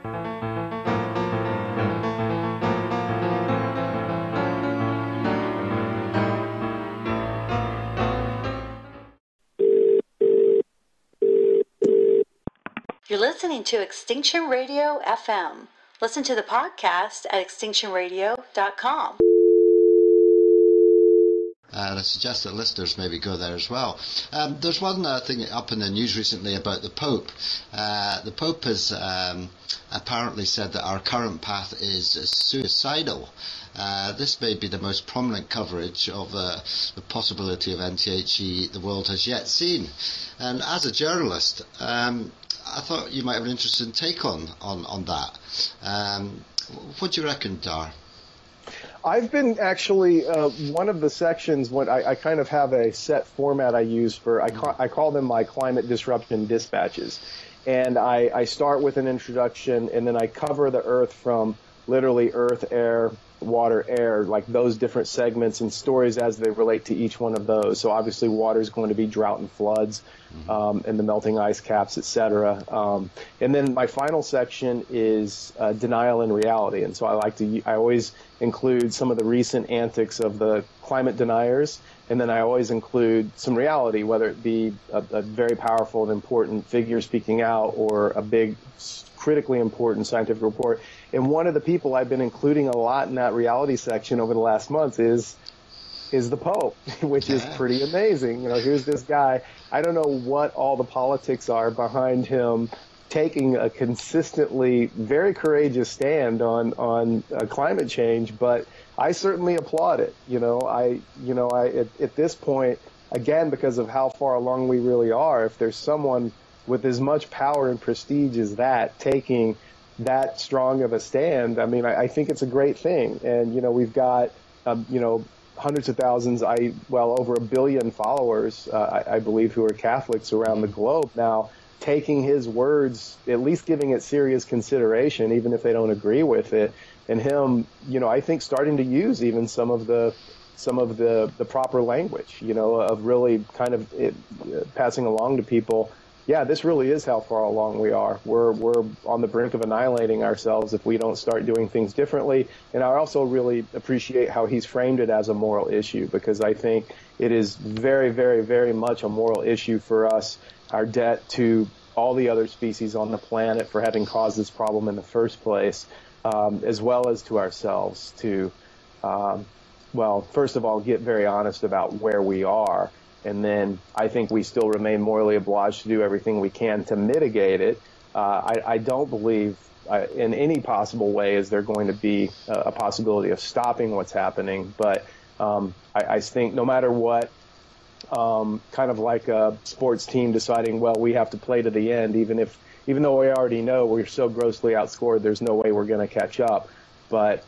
You're listening to Extinction Radio FM. Listen to the podcast at extinctionradio.com. And I suggest that listeners maybe go there as well. There's one thing up in the news recently about the Pope. The Pope has apparently said that our current path is suicidal. This may be the most prominent coverage of the possibility of NTHE the world has yet seen. And as a journalist, I thought you might have an interesting take on that. What do you reckon, Dar? I've been actually one of the sections. When I kind of have a set format I use for. I call them my climate disruption dispatches, and I start with an introduction, and then I cover the Earth from literally Earth, air, water, air, like those different segments and stories as they relate to each one of those. So obviously water is going to be drought and floods, and the melting ice caps, etc. And then my final section is denial and reality. And so I always include some of the recent antics of the climate deniers, and then I always include some reality, whether it be a very powerful and important figure speaking out or a big, critically important scientific report. And one of the people I've been including a lot in that reality section over the last month is the Pope, which is pretty amazing. You know, here's this guy. I don't know what all the politics are behind him taking a consistently very courageous stand on climate change, but I certainly applaud it. At this point, again, because of how far along we really are, if there's someone with as much power and prestige as that taking that strong of a stand, I mean, I think it's a great thing. And, we've got, hundreds of thousands, over 1 billion followers, I believe, who are Catholics around the globe now, taking his words, at least giving it serious consideration, even if they don't agree with it. And him, I think starting to use even some of the proper language, of really kind of passing along to people, yeah, this really is how far along we are. We're on the brink of annihilating ourselves if we don't start doing things differently. And I also really appreciate how he's framed it as a moral issue, because I think it is very, very, very much a moral issue for us, our debt to all the other species on the planet for having caused this problem in the first place, as well as to ourselves to, first of all, get very honest about where we are. And then I think we still remain morally obliged to do everything we can to mitigate it. I don't believe in any possible way is there going to be a possibility of stopping what's happening. But I think no matter what, kind of like a sports team deciding, well, we have to play to the end, even though we already know we're so grossly outscored, there's no way we're going to catch up. But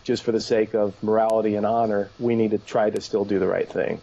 just for the sake of morality and honor, we need to try to still do the right thing.